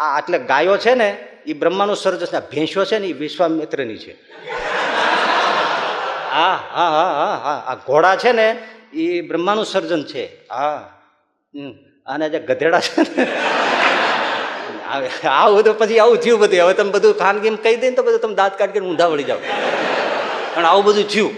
આ એટલે ગાયો છે ને એ બ્રહ્માનું સર્જન, ભેંસો છે ને એ વિશ્વામિત્રની છે. હા હા હા હા હા આ ઘોડા છે ને એ બ્રહ્માનું સર્જન છે. હા અને જે ગધેડા છે ને આવું તો પછી આવું થયું બધું. હવે તમે બધું ખાનગીમ કહી દઈને તો બધું તમે દાંત કાઢીને ઊંધા વળી જાઓ. પણ આવું બધું થયું.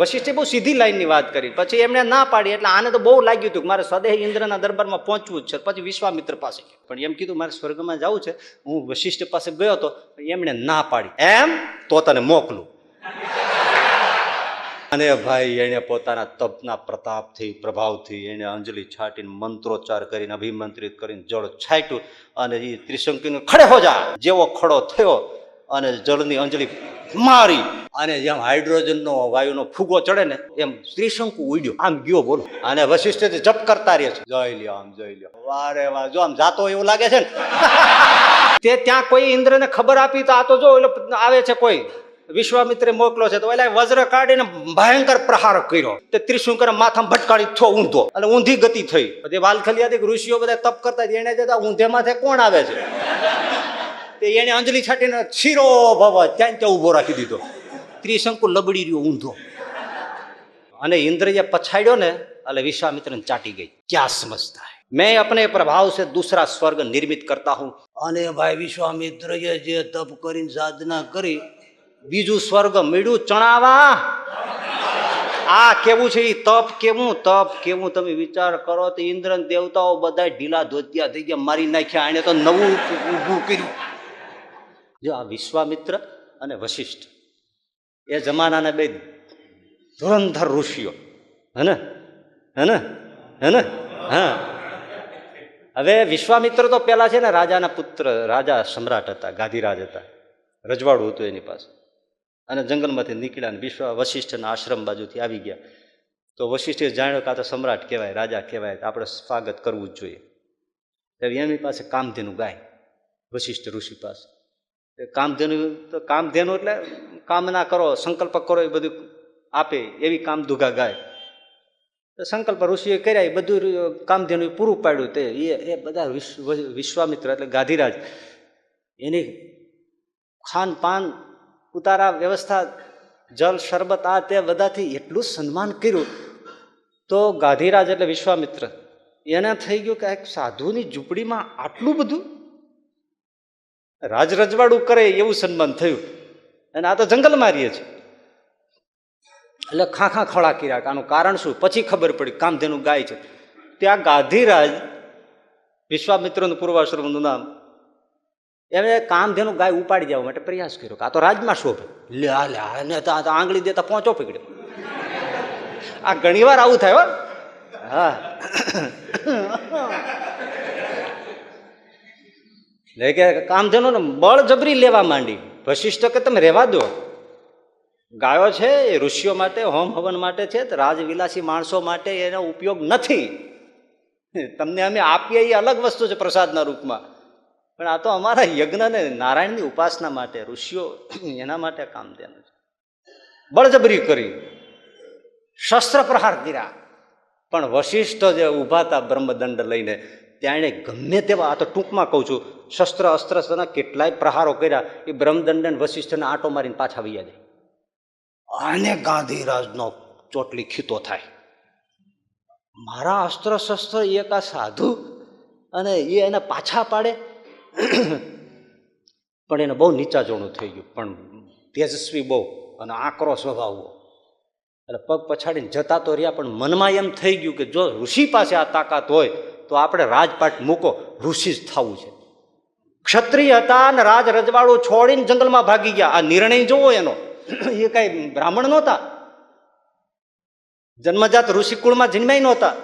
વશિષ્ઠે બહુ સીધી લાઈનની વાત કરી. પછી એમણે ના પાડી એટલે આને તો બહુ લાગ્યું હતું કે મારે સ્વદેહ ઇન્દ્રના દરબારમાં પહોંચવું જ છે. પછી વિશ્વામિત્ર પાસે પણ એમ કીધું મારે સ્વર્ગમાં જવું છે. હું વશિષ્ઠ પાસે ગયો હતો, એમણે ના પાડી. એમ તો તને મોકલું. અને ભાઈ એને પોતાના તપના પ્રતાપથી પ્રભાવથી એને અંજલિ છાટીને મંત્રોચ્ચાર કરીને અભિમંત્રિત કરીને જળ છાટ્યું અને એ ત્રિશંકુને ખડે હો જા જેવો ખડો થયો અને જળની અંજલિ મારી અને જેમ હાઇડ્રોજનનો વાયુનો ફૂગો ચડે ને એમ ત્રિશંકુ ઉડ્યો આમ ગયો. બોલો. અને વશિષ્ઠ જપ કરતા રહે છે, જોઈ લ્યો આમ જોઈ લ્યો. વારે વાર જો આમ જાતો એવું લાગે છે ને. તે ત્યાં કોઈ ઇન્દ્રને ખબર આપી તો આ તો જો આવે છે કોઈ વિશ્વામિત્રે મોકલો છે તો એટલે વજ્ર કાઢીને ભયંકર પ્રહાર કર્યો. તે ત્રિશંકુને માથામાં ભટકાડી થયો ઊંધો અને ઊંધી ગતિ થઈ. પછી વાલખલિયાથી ઋષિઓ બધા તપ કરતા એને જતા ઊંધે માથે કોણ આવે છે તે એને અંજલિ છાટીને શિરો ભવ ત્યાં ત્યાં ઉભો રાખી દીધો. ત્રિશંકુ લબડી રહ્યો ઊંધો અને ઇન્દ્રએ પછાડ્યો ને એટલે વિશ્વામિત્રને ચાટી ગઈ. ક્યાં સમજતા હૈ मैं अपने प्रभाव से दूसरा स्वर्ग निर्मित करता हूं. અને ભાઈ વિશ્વામિત્રએ જે તપ કરીને સાધના કરી બીજું સ્વર્ગ મળ્યું ચણાવા. આ કેવું છે તપ કેવું તપ કેવું તમે વિચાર કરો તો ઇન્દ્ર દેવતાઓ બધા ઢીલા ધોતિયા થઈ ગયા, મારી નાખ્યા. એને તો નવું ઊભું કર્યું. જો આ વિશ્વામિત્ર અને વશિષ્ઠ એ જમાનાના બે ધુરંધર ઋષિઓ હે ને. હા હવે વિશ્વામિત્ર તો પેલા છે ને રાજાના પુત્ર, રાજા સમ્રાટ હતા, ગાદીરાજ હતા, રજવાડું હતું એની પાસે. અને જંગલમાંથી નીકળ્યા વશિષ્ઠના આશ્રમ બાજુથી આવી ગયા. તો વશિષ્ઠે જાણ્યો કે આ તો સમ્રાટ કહેવાય, રાજા કહેવાય, આપણે સ્વાગત કરવું જ જોઈએ. એની પાસે કામધેનુ ગાય વશિષ્ઠ ઋષિ પાસે. કામધેનુ તો કામધેનુ એટલે કામના કરો, સંકલ્પ કરો એ બધું આપે એવી કામધુગા ગાય. સંકલ્પ ઋષિએ કર્યા એ બધું કામધેનુ પૂરું પાડ્યું. તે એ બધા વિશ્વામિત્ર એટલે ગાધીરાજ એની ખાન પાન ઉતારા વ્યવસ્થા જલ શરબત આ તે બધાથી એટલું સન્માન કર્યું. તો ગાધીરાજ એટલે વિશ્વામિત્ર એને થઈ ગયું કે એક સાધુની ઝૂંપડીમાં આટલું બધું રાજ રજવાડું કરે એવું સન્માન થયું. અને આ તો જંગલમાં રહીએ છે એટલે ખાખા ખોળા કર્યા. આનું કારણ શું પછી ખબર પડી. કામધેનુ ગાય છે. ત્યાં ગાધીરાજ વિશ્વામિત્રનું પૂર્વાશ્રમનું નામ, એને કામધેનુ ગાય ઉપાડી જવા માટે પ્રયાસ કર્યો. આ તો રાજમાં શોભે લે આંગળી દેતા પહોંચો પકડ્યો. આ ઘણી વાર આવું થાય. હા કે કામધેનુ ને બળજબરી લેવા માંડી. વશિષ્ઠ કે તમે રહેવા દો, ગાયો છે એ ઋષિઓ માટે હોમ હવન માટે છે, રાજવિલાસી માણસો માટે એનો ઉપયોગ નથી. તમને અમે આપીએ એ અલગ વસ્તુ છે પ્રસાદના રૂપમાં, પણ આ તો અમારા યજ્ઞને નારાયણની ઉપાસના માટે ઋષિઓ એના માટે કામધેનુ છે. બળજબરી કરી, શસ્ત્ર પ્રહાર કર્યા. પણ વશિષ્ઠ જે ઊભા હતા બ્રહ્મદંડ લઈને ત્યાં એને ગમે તેવા, આ તો ટૂંકમાં કહું છું, શસ્ત્ર અસ્ત્રના કેટલાય પ્રહારો કર્યા. એ બ્રહ્મદંડ વશિષ્ઠને આંટો મારીને પાછા વૈયા જાય. આને ગાંધીરાજનો ચોટલી ખીતો થાય. મારા અસ્ત્ર શસ્ત્ર એક આ સાધુ અને એ એને પાછા પાડે. પણ એને બહુ નીચા જોણું થઈ ગયું, પણ તેજસ્વી બહુ અને આકરો સ્વભાવ. એટલે પગ પછાડીને જતા તો રહ્યા, પણ મનમાં એમ થઈ ગયું કે જો ઋષિ પાસે આ તાકાત હોય તો આપણે રાજપાટ મૂકો, ઋષિ જ થવું છે. ક્ષત્રિય હતા અને રાજ રજવાડું છોડીને જંગલમાં ભાગી ગયા. આ નિર્ણય જોવો એનો. એ કઈ બ્રાહ્મણ નહોતા, જન્મજાત ઋષિકુળમાં જન્માય નહોતા.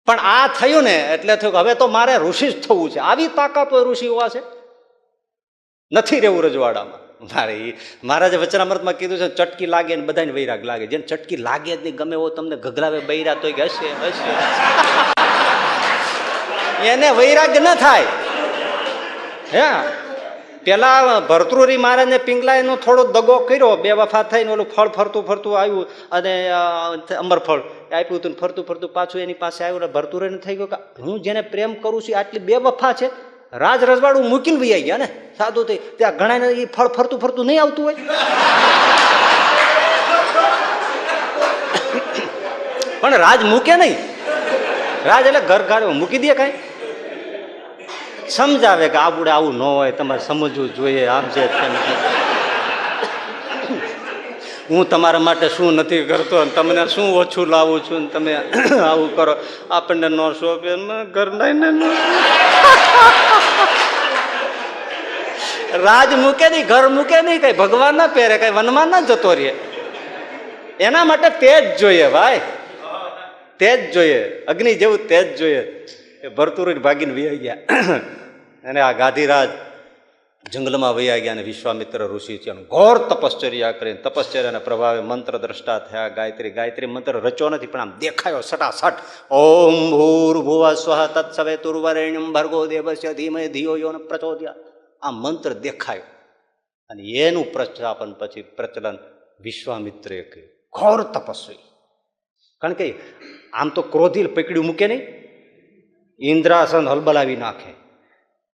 પણ આ થયું ને એટલે થયું હવે તો મારે ઋષિ જ થવું છે. આવી તાકાત હોય ઋષિ હોવા છે, નથી રહેવું રજવાડામાં. મારે મહારાજે વચનામૃતમાં કીધું છે ચટકી લાગે ને બધાને વૈરાગ લાગે. જેને ચટકી લાગે જ નહીં, ગમે એવો તમને ગગલાવે બૈરા તો હશે એને વૈરાગ ન થાય. હે પેલા ભરતૃરી મહારાજને પિંગલાયનો થોડો દગો કર્યો, બે વફા થઈને ઓલું ફળ ફરતું ફરતું આવ્યું અને અમરફળ આપ્યું હતું, ફરતું ફરતું પાછું એની પાસે આવ્યું. ભરતુરીને થઈ ગયું કે હું જેને પ્રેમ કરું છું આટલી બે વફા છે, રાજ રજવાડું મૂકીને વહી ગયા ને સાધુ થઈ. ત્યાં ઘણા એ ફળ ફરતું ફરતું નહીં આવતું હોય, પણ રાજ મૂકે નહીં. રાજ એટલે ઘર ઘર મૂકી દે કાંઈ, સમજાવે કે આ બુડે આવું ન હોય, તમારે સમજવું જોઈએ, આમ છે તેમ છે. હું તમારા માટે શું નથી કરતો, તમને શું ઓછું લાવું છું, તમે આવું કરો, આપણને ન શોભે, ઘર લઈને રાજ મૂકે નહીં, ઘર મૂકે નહીં, કઈ ભગવાન ના પહેરે, કઈ વનમાં ના જતો રહે. એના માટે તેજ જોઈએ ભાઈ, તેજ જોઈએ, અગ્નિ જેવું તેજ જોઈએ. એ ભરતુરી ભાગીને વહી ગયા અને આ ગાધીરાજ જંગલમાં વહી ગયા અને વિશ્વામિત્ર ઋષિ છે ઘોર તપશ્ચર્યા કરીને તપશ્ચર્યાના પ્રભાવે મંત્ર દ્રષ્ટા થયા. ગાયત્રી મંત્ર રચ્યો નથી પણ આમ દેખાયો સટાસટ. ઓમ ભૂર્ભુવઃ સ્વઃ તત્સવિતુર્વરેણ્યં ભર્ગો દેવસ્ય ધીમહિ ધિયો યો ન પ્રચોદયાત્. આ મંત્ર દેખાયો અને એનું પ્રસ્થાપન પછી પ્રચલન વિશ્વામિત્રે કર્યું. ઘોર તપસ્વી, કારણ કે આમ તો ક્રોધી પકડ્યું મૂકે નહીં, ઇન્દ્રાસન હલબલાવી નાખે,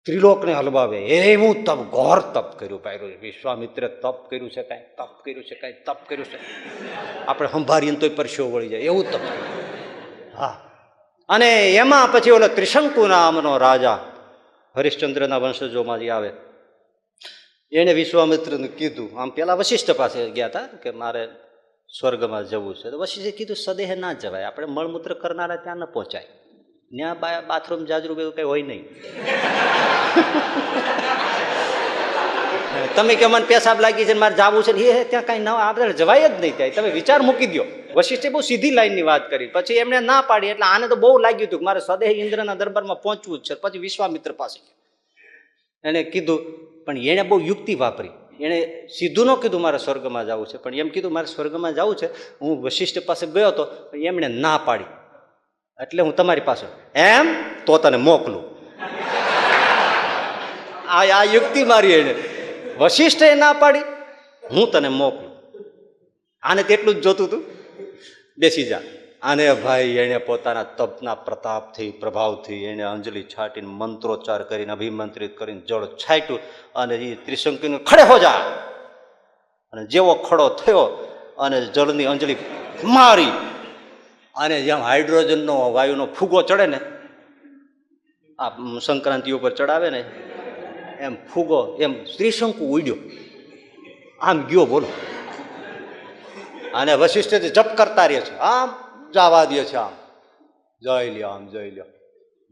ત્રિલોકને હલવાવે, એવું તપ, ઘોર તપ કર્યું ભાઈ વિશ્વામિત્રે. તપ કર્યું છે કાંઈ, તપ કર્યું છે કાંઈ, તપ કર્યું છે. આપણે સંભાળીએ તો પરસેવો વળી જાય એવું તપ કર્યું. હા, અને એમાં પછી ઓલો ત્રિશંકુ નામનો રાજા હરિશ્ચંદ્રના વંશજોમાંથી આવે, એને વિશ્વામિત્રને કીધું. આમ પેલા વશિષ્ઠ પાસે ગયા હતા કે મારે સ્વર્ગમાં જવું છે, તો વશિષ્ઠે કીધું સદેહ ના જવાય, આપણે મળમૂત્ર કરનારા ત્યાં ન પહોંચાય, ત્યાં બાથરૂમ જાજરૂ એવું કઈ હોય નહીં. તમે કે મને પેશાબ લાગી છે મારે જવું છે એ ત્યાં કઈ ના, આપણે જવાય જ નહીં ત્યાં, તમે વિચાર મૂકી દો. વશિષ્ઠે બહુ સીધી લાઈનની વાત કરી, પછી એમને ના પાડી એટલે આને તો બહુ લાગ્યું હતું કે મારે સદેહ ઇન્દ્રના દરબારમાં પહોંચવું જ છે. પછી વિશ્વામિત્ર પાસે એને કીધું, પણ એણે બહુ યુક્તિ વાપરી. એણે સીધું ન કીધું મારે સ્વર્ગમાં જવું છે, પણ એમ કીધું મારે સ્વર્ગમાં જવું છે. હું વશિષ્ઠ પાસે ગયો હતો, એમણે ના પાડી, એટલે હું તમારી પાસે એમ તો તને મોકલું. આ યુક્તિ મારી એને. વશિષ્ઠે ના પાડી, હું તને મોકલું. આને તેટલું જ જોતું હતું, બેસી જા. આને ભાઈ એને પોતાના તપના પ્રતાપથી પ્રભાવથી એને અંજલિ છાટીને મંત્રોચ્ચાર કરીને અભિમંત્રિત કરીને જળ છાટ્યું અને એ ત્રિશંકુને ખડે હો જા. અને જેવો ખડો થયો અને જળની અંજલિ મારી અને જેમ હાઇડ્રોજનનો વાયુનો ફૂગો ચડે ને, આ સંક્રાંતિ ઉપર ચડાવે ને એમ ફૂગો, એમ ત્રિશંકુ ઉડ્યો, આમ ગયો બોલો. અને વશિષ્ઠ જપ કરતા રહે છે, આમ જવા દે છે, આમ જઈ લ્યો, આમ જઈ લ્યો.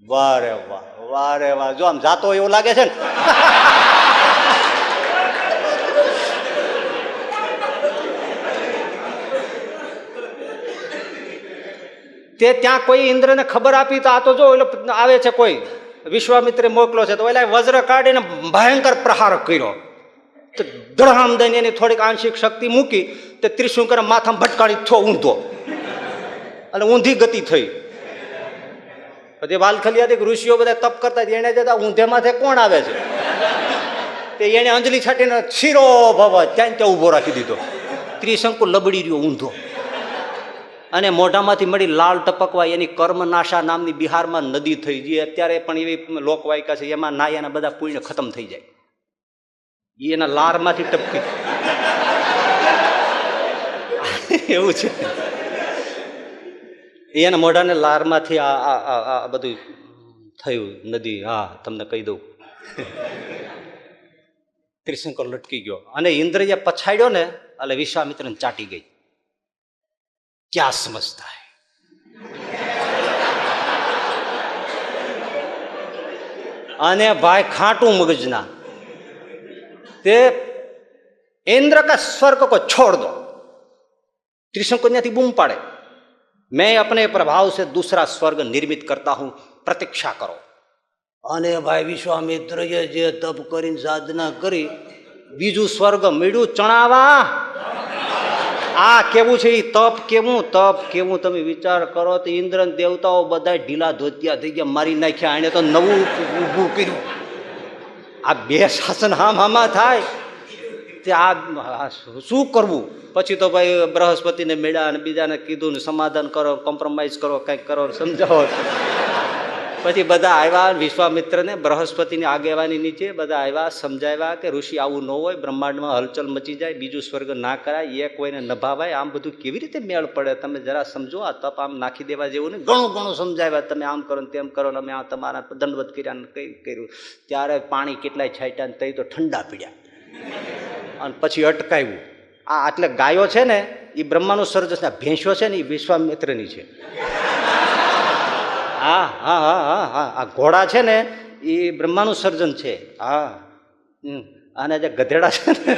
વારે વાહ, વારે વાહ. જો આમ જાતો એવું લાગે છે ને. તે ત્યાં કોઈ ઇન્દ્રને ખબર આપી તો આ તો જો એટલે આવે છે કોઈ વિશ્વામિત્રે મોકલો છે, તો એટલે વજ્ર કાઢીને ભયંકર પ્રહાર કર્યો. તો ધડામ દઈને એની થોડીક આંશિક શક્તિ મૂકી, તે ત્રિશંકુને માથામાં ભટકાડી થયો ઊંધો અને ઊંધી ગતિ થઈ. પછી વાલખલિયાથી ઋષિઓ બધા તપ કરતા એને જતા ઊંધે માથે કોણ આવે છે, તે એને અંજલિ છાટીને શિરો ભવ ત્યાં ત્યાં ઊભો રાખી દીધો. ત્રિશંકુ લબડી રહ્યો ઊંધો અને મોઢામાંથી મળી લાલ ટપકવા એની કર્મનાશા નામની બિહારમાં નદી થઈ, જે અત્યારે પણ એવી લોકવાયકા છે, એમાં નાયાના બધા પુણ્ય ખતમ થઈ જાય. એના લારમાંથી ટપકી એવું છે. એના મોઢાને લારમાંથી આ બધું થયું નદી. હા, તમને કહી દઉં. ત્રિશંકુ લટકી ગયો અને ઇન્દ્રએ પછાડ્યો ને એટલે વિશ્વામિત્રને ચાટી ગઈ. ક્યાં સમજતા હૈ. અને ભાઈ ખાટું મગજના તે इंद्र का स्वर्ग को छोड़ दो. त्रिशंकु ત્યાંથી બૂમ પાડે, मैं अपने प्रभाव से दूसरा स्वर्ग निर्मित करता हूं, प्रतीक्षा करो. અને ભાઈ વિશ્વામિત્રએ જે તપ કરીને સાધના કરી, બીજું સ્વર્ગ મળ્યું ચણાવા. આ કેવું છે એ તપ કેવું તમે વિચાર કરો તો ઇન્દ્ર દેવતાઓ બધા ઢીલા ધોતિયા થઈ ગયા, મારી નાખ્યા. એને તો નવું ઊભું કર્યું. આ બે શાસન હામાં થાય તે આ શું કરવું? પછી તો ભાઈ બૃહસ્પતિને મળ્યા અને બીજાને કીધું ને સમાધાન કરો, કોમ્પ્રોમાઇઝ કરો, કંઈક કરો, સમજાવો. પછી બધા આવ્યા વિશ્વામિત્રને બૃહસ્પતિની આગેવાની નીચે બધા આવ્યા, સમજાવ્યા કે ઋષિ આવું ન હોય, બ્રહ્માંડમાં હલચલ મચી જાય, બીજું સ્વર્ગ ના કરાય, એક કોઈને નભાવાય, આમ બધું કેવી રીતે મેળ પડે, તમે જરા સમજો, આ તપ આમ નાખી દેવા જેવું નહીં. ઘણું ઘણું સમજાવ્યા, તમે આમ કરો ને તેમ કરો ને અમે આ તમારા દંડવત કર્યા ને કંઈ કર્યું. ત્યારે પાણી કેટલાય છાંટ્યા ને તઈ તો ઠંડા પીડ્યા અને પછી અટકાવ્યું. આ એટલે ગાયો છે ને એ બ્રહ્માનું સર્જન, ભેંસો છે ને એ વિશ્વામિત્રની છે. હા હા હા હા હા આ ઘોડા છે ને એ બ્રહ્માનું સર્જન છે. હા અને જે ગધેડા છે ને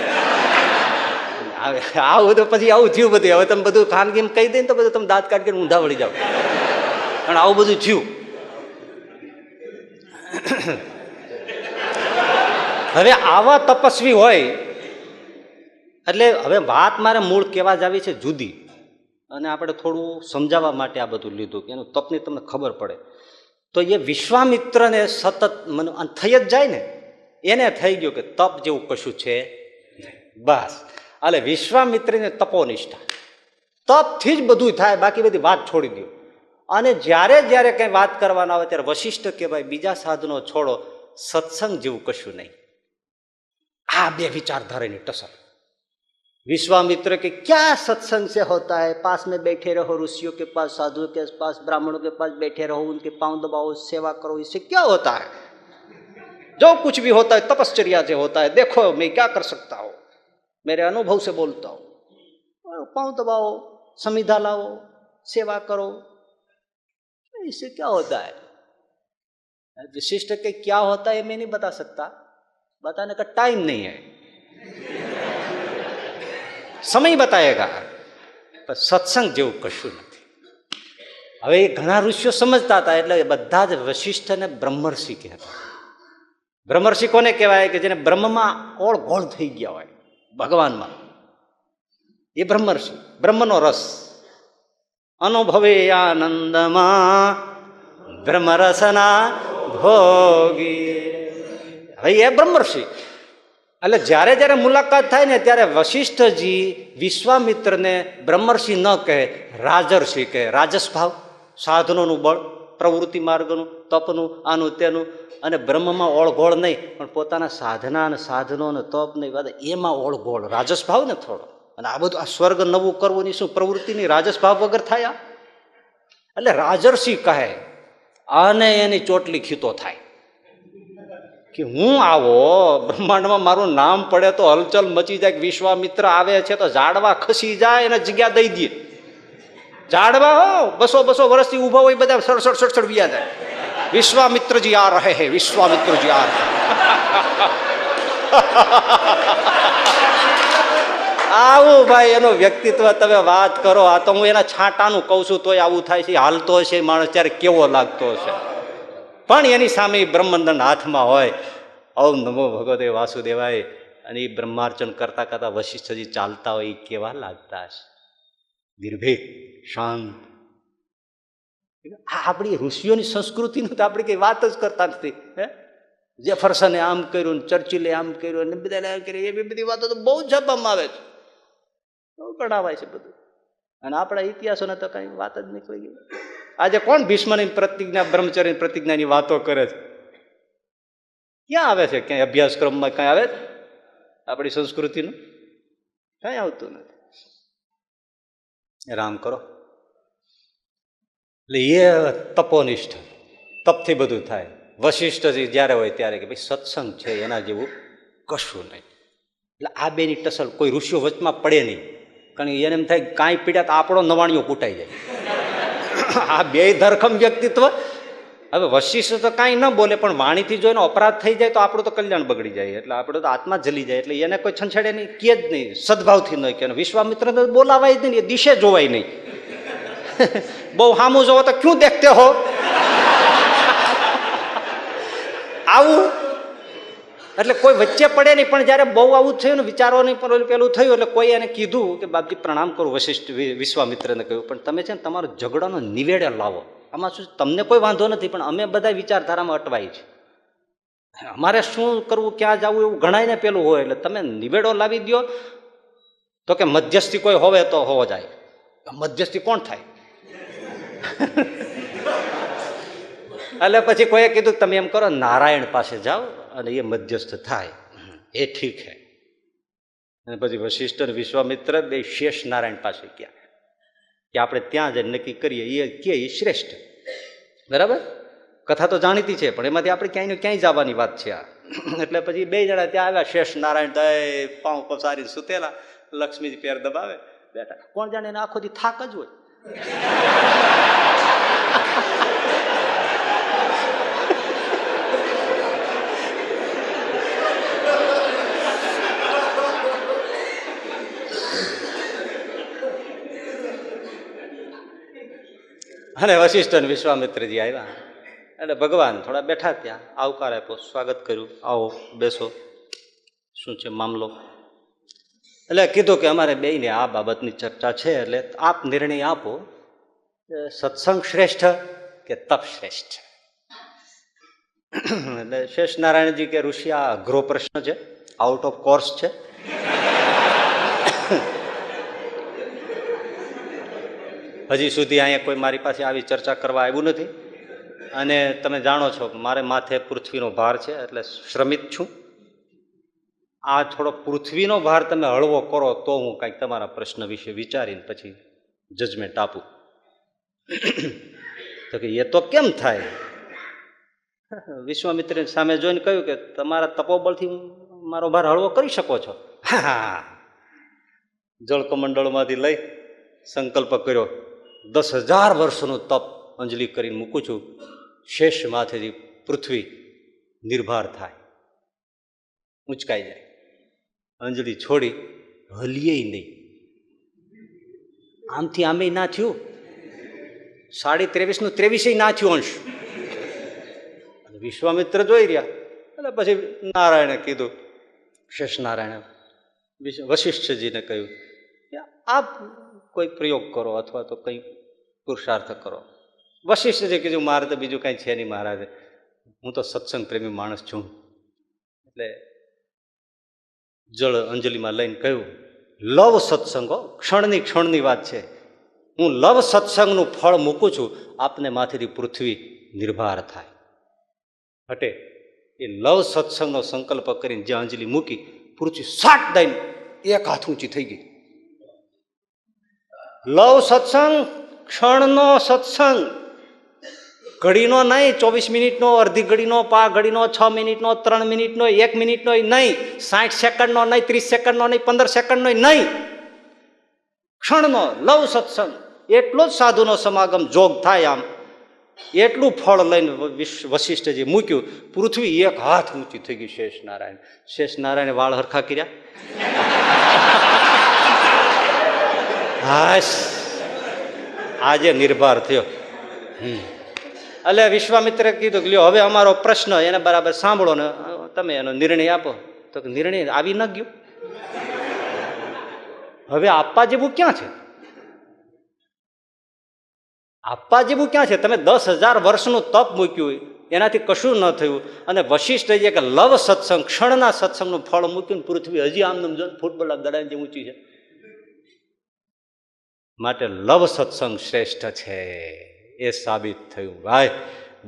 આવું બધું પછી આવું થયું બધું. હવે તમે બધું ખાનગીમ કહી દઈને તો બધું તમે દાંત કાઢીને ઊંધા વળી જાઓ, પણ આવું બધું થયું. હવે આવા તપસ્વી હોય એટલે હવે વાત મારે મૂળ કહેવા જ આવી છે જુદી, અને આપણે થોડું સમજાવવા માટે આ બધું લીધું કે એનું તપની તમને ખબર પડે. તો એ વિશ્વામિત્રને સતત થઈ જ જાય ને, એને થઈ ગયું કે તપ જેવું કશું છે બસ. એટલે વિશ્વામિત્રને તપોનિષ્ઠા, તપથી જ બધું થાય, બાકી બધી વાત છોડી દો. અને જ્યારે જ્યારે કંઈ વાત કરવાના આવે ત્યારે વશિષ્ઠ કે ભાઈ બીજા સાધનો છોડો, સત્સંગ જેવું કશું નહીં. આ બે વિચારધારાની ટસર. विश्वामित्र के क्या सत्संग से होता है, पास में बैठे रहो, ऋषियों के पास, साधुओं के पास, ब्राह्मणों के पास बैठे रहो, उनके पांव दबाओ, सेवा करो, इससे क्या होता है? जो कुछ भी होता है तपश्चर्या से होता है. देखो मैं क्या कर सकता हूँ, मेरे अनुभव से बोलता हूँ. पांव दबाओ, समिधा लाओ, सेवा करो, इससे क्या होता है? विशिष्ट के क्या होता है मैं नहीं बता सकता, बताने का टाइम नहीं है, સમય બતાવેગા, પણ સત્સંગ જેવું કશું નથી. હવે એ ઘણા ઋષિઓ સમજતા હતા એટલે બધા જ વશિષ્ઠને બ્રહ્મર્ષિ કહેતા. બ્રહ્મર્ષિ કોને કહેવાય? કે જેને બ્રહ્મમાં ઓળઘોળ થઈ ગયા હોય, ભગવાનમાં, એ બ્રહ્મર્ષિ. બ્રહ્મનો રસ અનુભવે આનંદમાં બ્રહ્મરસના ભોગી. હવે એ બ્રહ્મર્ષિ. એટલે જ્યારે જ્યારે મુલાકાત થાય ને ત્યારે વશિષ્ઠજી વિશ્વામિત્રને બ્રહ્મર્ષિ ન કહે, રાજર્ષિ કહે. રાજસ ભાવ, સાધનોનું બળ, પ્રવૃત્તિ માર્ગનું, તપનું, આનું તેનું, અને બ્રહ્મમાં ઓળઘોળ નહીં, પણ પોતાના સાધના અને સાધનો અને તપ નહીં, બધા એમાં ઓળઘોળ, રાજસ ભાવ ને થોડો. અને આ બધું આ સ્વર્ગ નવું કરવું ની શું પ્રવૃત્તિની રાજસ ભાવ વગર થાય? એટલે રાજર્ષિ કહે અને એની ચોટલી ખીતો થાય કે હું આવો બ્રહ્માંડમાં મારું નામ પડે તો હલચલ મચી જાય. વિશ્વામિત્ર આવે છે તો ઝાડવા ખસી જાય અને જગ્યા દઈ દે. ઝાડવા હો 200 વર્ષથી ઉભા હોય, બધા સડસડ વિયા જાય. વિશ્વામિત્રજી આ રહે હે, વિશ્વામિત્રજી આ રહે. આવું ભાઈ એનું વ્યક્તિત્વ તમે વાત કરો. આ તો હું એના છાંટાનું કહું છું તોય આવું થાય છે. હાલતો હશે માણસ ત્યારે કેવો લાગતો હશે, પણ એની સામે બ્રહ્મદંડ હાથમાં હોય. ઓમ નમો ભગવતે વાસુદેવાય. અને એ બ્રહ્માર્ચન કરતા કરતા વશિષ્ઠજી ચાલતા હોય, એ કેવા લાગતા હશે, નિર્ભીક, શાંત. આપણી ઋષિઓની સંસ્કૃતિનું તો આપણે કઈ વાત જ કરતા નથી. જેફરસને આમ કર્યું, ચર્ચિલે આમ કર્યું, અને બધા કર્યું, એવી બધી વાતો તો બહુ છાપવામાં આવે છે, બહુ કઢાવાય છે બધું. અને આપણા ઇતિહાસોને તો કઈ વાત જ નીકળી ગઈ. આજે કોણ ભીષ્મની પ્રતિજ્ઞા, બ્રહ્મચર્યની પ્રતિજ્ઞાની વાતો કરે છે? ક્યાં આવે છે? ક્યાંય અભ્યાસક્રમમાં ક્યાં આવે છે? આપણી સંસ્કૃતિનું કઈ આવતું નથી. રામ કરો એટલે એ તપોનિષ્ઠ, તપથી બધું થાય. વશિષ્ઠજી જ્યારે હોય ત્યારે કે ભાઈ સત્સંગ છે એના જેવું કશું નહીં. એટલે આ બેની ટસલ કોઈ ઋષિઓ વચમાં પડે નહીં, કારણ કે એને એમ થાય કાંઈ પીડ્યા તો આપણો નવાણીઓ કૂટાઈ જાય. આ બે ધરખમ વ્યક્તિત્વ. હવે વશિષ્ઠ તો કાંઈ ન બોલે, પણ વાણીથી જો એનો અપરાધ થઈ જાય તો આપણું તો કલ્યાણ બગડી જાય, એટલે આપણે તો આત્મા જલી જાય. એટલે એને કોઈ છંછેડે નહીં, કે જ નહીં, સદભાવથી ન કે. વિશ્વામિત્ર તો બોલાવાય જ નહીં, એ દિશે જોવાય નહીં. બહુ સામું જોવો તો ક્યું દેખતે હો, આવું. એટલે કોઈ વચ્ચે પડે નહીં. પણ જયારે બહુ આવું થયું ને, વિચારોની પેલું થયું, એટલે કોઈ એને કીધું કે બાપજી પ્રણામ કરું. વશિષ્ઠ વિશ્વામિત્રને કહ્યું, પણ તમે છે ને તમારો ઝઘડાનો નિવેડે લાવો. આમાં શું, તમને કોઈ વાંધો નથી, પણ અમે બધા વિચારધારામાં અટવાય છે. અમારે શું કરવું, ક્યાં જવું એવું ગણાયને પેલું હોય. એટલે તમે નિવેડો લાવી દો તો કે મધ્યસ્થી કોઈ હોવે તો હોવો જાય. મધ્યસ્થી કોણ થાય? એટલે પછી કોઈએ કીધું તમે એમ કરો, નારાયણ પાસે જાઓ અને એ મધ્યસ્થ થાય, એ ઠીક હે. અને પછી વશિષ્ઠ અને વિશ્વામિત્ર બે શેષ નારાયણ પાસે ગયા કે આપણે ત્યાં જઈને નક્કી કરીએ, એ કે એ શ્રેષ્ઠ. બરાબર, કથા તો જાણીતી છે, પણ એમાંથી આપણે ક્યાંય ને ક્યાંય જવાની વાત છે આ. એટલે પછી બે જણા ત્યાં આવ્યા. શેષ નારાયણ દય પાઉં પસારી સુતેલા, લક્ષ્મીજી પેર દબાવે બેઠા. કોણ જાણે એને આખો દી થાક જ હોય. અને વશિષ્ઠ અને વિશ્વામિત્રજી આવ્યા એટલે ભગવાન થોડા બેઠા, ત્યાં આવકાર આપ્યો, સ્વાગત કર્યું, આવો બેસો, શું છે મામલો. એટલે કીધું કે અમારે બેયને આ બાબતની ચર્ચા છે, એટલે આપ નિર્ણય આપો, સત્સંગ શ્રેષ્ઠ કે તપ શ્રેષ્ઠ. એટલે શેષ નારાયણજી કે ઋષિ, આ અઘરો પ્રશ્ન છે, આઉટ ઓફ કોર્સ છે. હજી સુધી અહીંયા કોઈ મારી પાસે આવી ચર્ચા કરવા આવ્યું નથી, અને તમે જાણો છો મારે માથે પૃથ્વીનો ભાર છે, એટલે શ્રમિત છું. આ થોડો પૃથ્વીનો ભાર તમે હળવો કરો તો હું કંઈક તમારા પ્રશ્ન વિશે વિચારીને પછી જજમેન્ટ આપું. તો કે એ તો કેમ થાય? વિશ્વામિત્રની સામે જોઈને કહ્યું કે તમારા તપોબળથી મારો ભાર હળવો કરી શકો છો. હા, જળકમંડળમાંથી લઈ સંકલ્પ કર્યો, 10,000 વર્ષનું તપ અંજલિ કરીને મૂકું છું, શેષ માથેથી પૃથ્વી નિર્ભાર થાય, ઉંચકાઈ જાય. અંજલિ છોડી હલીએ નહીં. આમથી આમે ના થયું, 23.5 નું 23 ના થયું અંશ. વિશ્વામિત્ર જોઈ રહ્યા. એટલે પછી નારાયણે કીધું, શેષ નારાયણે વશિષ્ઠજીને કહ્યું કે આપ કોઈ પ્રયોગ કરો અથવા તો કંઈ પુરુષાર્થ કરો. વશિષ્ઠજી કીધું મારે તો બીજું કાંઈ છે નહીં મહારાજ, હું તો સત્સંગ પ્રેમી માણસ છું. એટલે જળ અંજલિમાં લઈને કહ્યું, લવ સત્સંગો, ક્ષણની વાત છે, હું લવ સત્સંગનું ફળ મૂકું છું, આપને માથેથી પૃથ્વી નિર્ભાર થાય હટે. એ લવ સત્સંગનો સંકલ્પ કરીને જે અંજલિ મૂકી, પૃથ્વી સાટ દઈને એક હાથ ઊંચી થઈ ગઈ. લવ સત્સંગ, ક્ષણનો સત્સંગ, ઘડીનો નહીં, 24 મિનિટનો, અડધી ઘડીનો, પા ઘડીનો, 6 મિનિટનો, 3 મિનિટનો, 1 મિનિટનો નહીં, 60 સેકન્ડનો નહીં, 30 સેકન્ડનો નહીં, 15 સેકન્ડનો નહીં, ક્ષણનો લવ સત્સંગ. એટલો જ સાધુનો સમાગમ જોગ થાય, આમ એટલું ફળ લઈને વશિષ્ઠજી મૂક્યું, પૃથ્વી એક હાથ ઊંચી થઈ ગઈ. શેષ નારાયણ વાળ હરખા કર્યા. હાશ, આજે નિર્ભાર થયો. એટલે વિશ્વામિત્રે કીધું કે લ્યો હવે અમારો પ્રશ્ન એને બરાબર સાંભળો ને તમે એનો નિર્ણય આપો. તો નિર્ણય આવી ન ગયો, હવે આપવા જેવું ક્યાં છે? આપવા જેવું ક્યાં છે? તમે 10,000 વર્ષનું તપ મૂક્યું, એનાથી કશું ન થયું, અને વશિષ્ઠજીએ કે લવ સત્સંગ, ક્ષણના સત્સંગનું ફળ મૂક્યું, પૃથ્વી હજી આમ જો ફૂટબોલ દડાઈને જે ઊંચી છે. માટે લવ સત્સંગ શ્રેષ્ઠ છે, એ સાબિત થયું. ભાઈ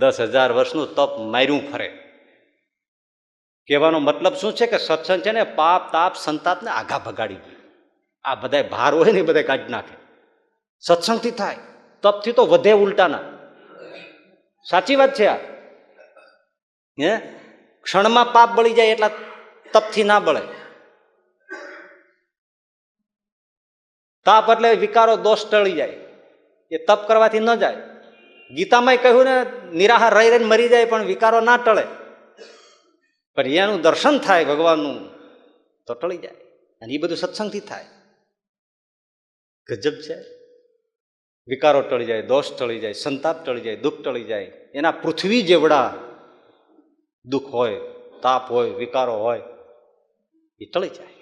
10,000 વર્ષનું તપ માર્યું ફરે. કહેવાનો મતલબ શું છે કે સત્સંગ છે ને પાપ તાપ સંતાપને આઘા ભગાડી ગયું. આ બધા ભાર હોય ને એ બધા કાઢી નાખે. સત્સંગથી થાય, તપથી તો વધે ઉલટાના. સાચી વાત છે આ. હે, ક્ષણમાં પાપ બળી જાય એટલા તપથી ના બળે. તાપ એટલે વિકારો દોષ ટળી જાય, એ તપ કરવાથી ન જાય. ગીતામાંય કહ્યું ને, નિરાહાર રહી રહીને મરી જાય પણ વિકારો ના ટળે, પણ એનું દર્શન થાય ભગવાનનું તો ટળી જાય. અને એ બધું સત્સંગથી થાય. ગજબ છે. વિકારો ટળી જાય, દોષ ટળી જાય, સંતાપ ટળી જાય, દુઃખ ટળી જાય. એના પૃથ્વી જેવડા દુઃખ હોય, તાપ હોય, વિકારો હોય, એ ટળી જાય.